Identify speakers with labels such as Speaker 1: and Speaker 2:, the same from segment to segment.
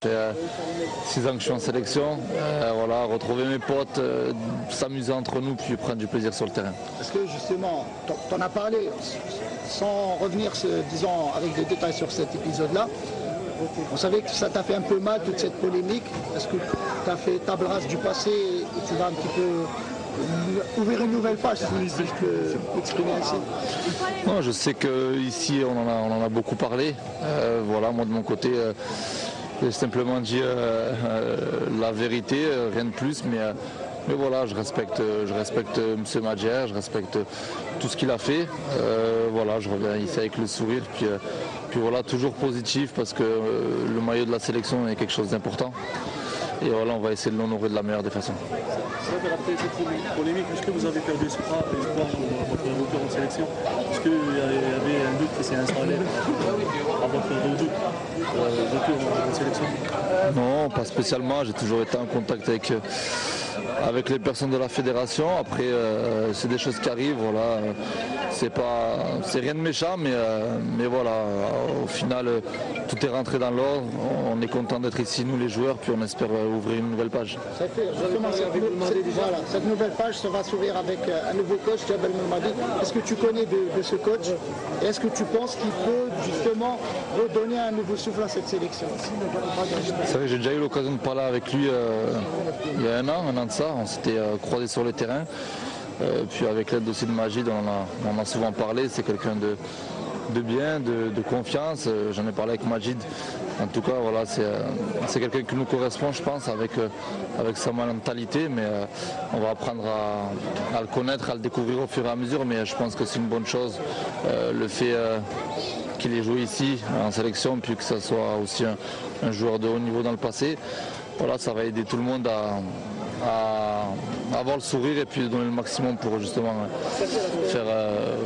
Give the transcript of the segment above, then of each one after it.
Speaker 1: Ça fait 6 ans que je suis en sélection, voilà, retrouver mes potes, s'amuser entre nous, puis prendre du plaisir sur le terrain.
Speaker 2: Est-ce que justement, tu en as parlé, sans revenir, disons, avec des détails sur cet épisode-là, on savait que ça t'a fait un peu mal, toute cette polémique. Est-ce que tu as fait table rase du passé et tu vas un petit peu ouvrir une nouvelle page, si je peux m'exprimer ainsi?
Speaker 1: Non, je sais qu'ici on en a beaucoup parlé. Voilà, moi de mon côté, j'ai simplement dit la vérité, rien de plus, mais voilà, je respecte M. Madjer, je respecte tout ce qu'il a fait. Voilà, je reviens ici avec le sourire, puis voilà, toujours positif parce que le maillot de la sélection est quelque chose d'important. Et voilà, on va essayer de l'honorer de la meilleure des façons.
Speaker 3: C'est vrai, après cette polémique, est-ce que vous avez perdu espoir pour votre retour en sélection? Est-ce qu'il y avait un doute qui s'est installé à votre retour en sélection?
Speaker 1: Non, pas spécialement. J'ai toujours été en contact avec les personnes de la fédération. Après, c'est des choses qui arrivent. Voilà. C'est rien de méchant, mais voilà. Au final, tout est rentré dans l'ordre. On est content d'être ici, nous les joueurs, puis on espère ouvrir une nouvelle page.
Speaker 2: Ça fait justement cette nouvelle page, ça va s'ouvrir avec un nouveau coach, Djabel Moumadi. Est-ce que tu connais de ce coach? Et est-ce que tu penses qu'il peut justement redonner un nouveau souffle à cette sélection?
Speaker 1: C'est vrai que j'ai déjà eu l'occasion de parler avec lui il y a un an de ça. On s'était croisés sur le terrain. Puis avec l'aide aussi de Majid, on en a souvent parlé. C'est quelqu'un de bien, de confiance. J'en ai parlé avec Majid. En tout cas, voilà, c'est quelqu'un qui nous correspond, je pense, avec sa mentalité. Mais on va apprendre à le connaître, à le découvrir au fur et à mesure. Mais je pense que c'est une bonne chose. Le fait qu'il ait joué ici en sélection, puis que ça soit aussi un joueur de haut niveau dans le passé. Voilà, ça va aider tout le monde à avoir le sourire et puis donner le maximum pour justement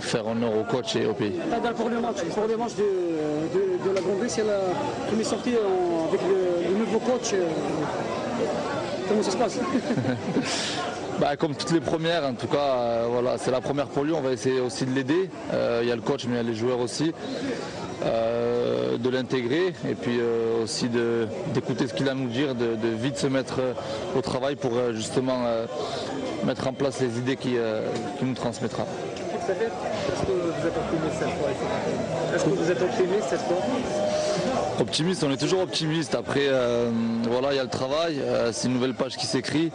Speaker 1: faire honneur au coach et au pays.
Speaker 4: Pour le match de la Grande c'est la première sortie avec le nouveau coach. Comment ça se passe?
Speaker 1: Comme toutes les premières, en tout cas, voilà, c'est la première pour lui. On va essayer aussi de l'aider. Il y a le coach, mais il y a les joueurs aussi. De l'intégrer et puis aussi d'écouter ce qu'il a à nous dire, de vite se mettre au travail pour justement mettre en place les idées qu'il nous transmettra.
Speaker 4: Est-ce que vous êtes optimiste cette fois?
Speaker 1: Optimiste, on est toujours optimiste. Après, voilà, il y a le travail, c'est une nouvelle page qui s'écrit.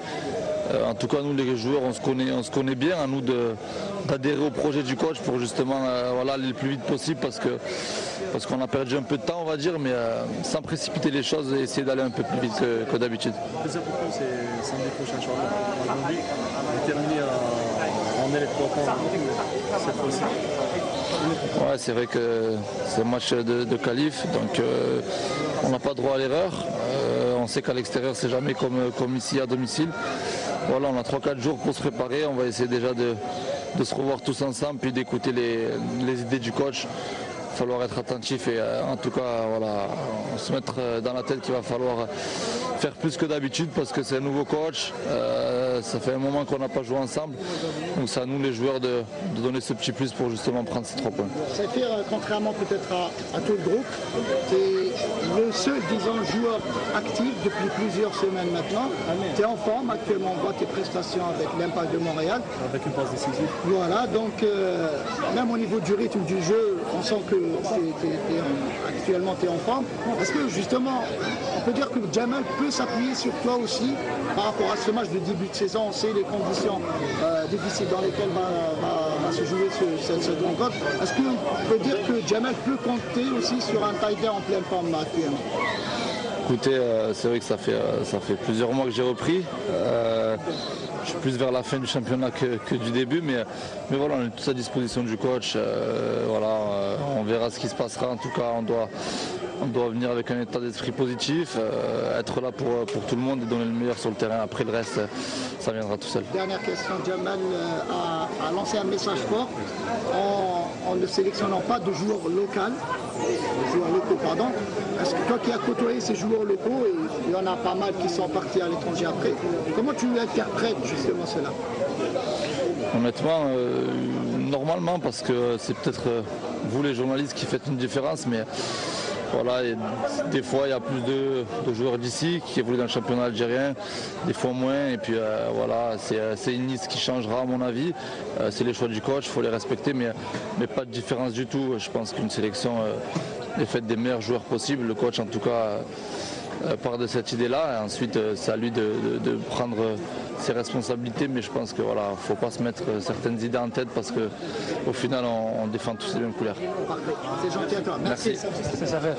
Speaker 1: En tout cas, nous les joueurs, on se connaît bien. À nous d'adhérer au projet du coach pour justement voilà, aller le plus vite possible parce qu'on a perdu un peu de temps, on va dire, mais sans précipiter les choses et essayer d'aller un peu plus vite que d'habitude.
Speaker 3: Le plus important, c'est samedi prochain, aujourd'hui, déterminé à emmener les 3 points cette fois-ci.
Speaker 1: Ouais, c'est vrai que c'est un match de qualif, donc on n'a pas droit à l'erreur. On sait qu'à l'extérieur, c'est jamais comme ici à domicile. Voilà, on a 3-4 jours pour se préparer. On va essayer déjà de se revoir tous ensemble, puis d'écouter les idées du coach. Il va falloir être attentif et en tout cas voilà, se mettre dans la tête qu'il va falloir faire plus que d'habitude parce que c'est un nouveau coach. Ça fait un moment qu'on n'a pas joué ensemble. Donc c'est à nous les joueurs de donner ce petit plus pour justement prendre ces 3 points.
Speaker 2: Saphir, contrairement peut-être à tout le groupe, tu es le seul, disons, joueur actif depuis plusieurs semaines maintenant. Tu es en forme actuellement, on voit tes prestations avec l'Impact de Montréal.
Speaker 3: Avec une passe décisive.
Speaker 2: Voilà, donc même au niveau du rythme du jeu, on sent que actuellement tu es en forme. Est-ce que justement, on peut dire que Djamel peut s'appuyer sur toi aussi par rapport à ce match de début de saison? On sait les conditions difficiles dans lesquelles va se jouer cette rencontre. Est-ce qu'on peut dire que Djamel peut compter aussi sur un Taider en pleine forme actuellement?
Speaker 1: Écoutez, c'est vrai que ça fait plusieurs mois que j'ai repris. Je suis plus vers la fin du championnat que du début, mais voilà, on est tous à disposition du coach. Voilà, on verra ce qui se passera. En tout cas, on doit venir avec un état d'esprit positif, être là pour tout le monde et donner le meilleur sur le terrain. Après le reste, ça viendra tout seul.
Speaker 2: Dernière question, Djamel a lancé un message fort en ne sélectionnant pas de joueurs locaux, pardon. Est-ce que toi qui as côtoyé ces joueurs locaux, et il y en a pas mal qui sont partis à l'étranger après, comment tu interprètes justement cela?
Speaker 1: Honnêtement, normalement, parce que c'est peut-être vous les journalistes qui faites une différence, mais Voilà, et des fois il y a plus de joueurs d'ici qui évoluent dans le championnat algérien, des fois moins. Et puis voilà, c'est une liste qui changera à mon avis. C'est les choix du coach, il faut les respecter, mais pas de différence du tout. Je pense qu'une sélection est faite des meilleurs joueurs possibles. Le coach en tout cas part de cette idée-là. Et ensuite c'est à lui de prendre ses responsabilités, mais je pense que voilà, faut pas se mettre certaines idées en tête parce que au final on défend tous les mêmes couleurs.
Speaker 2: C'est gentil à toi. Merci.
Speaker 1: Merci.
Speaker 4: Ça fait.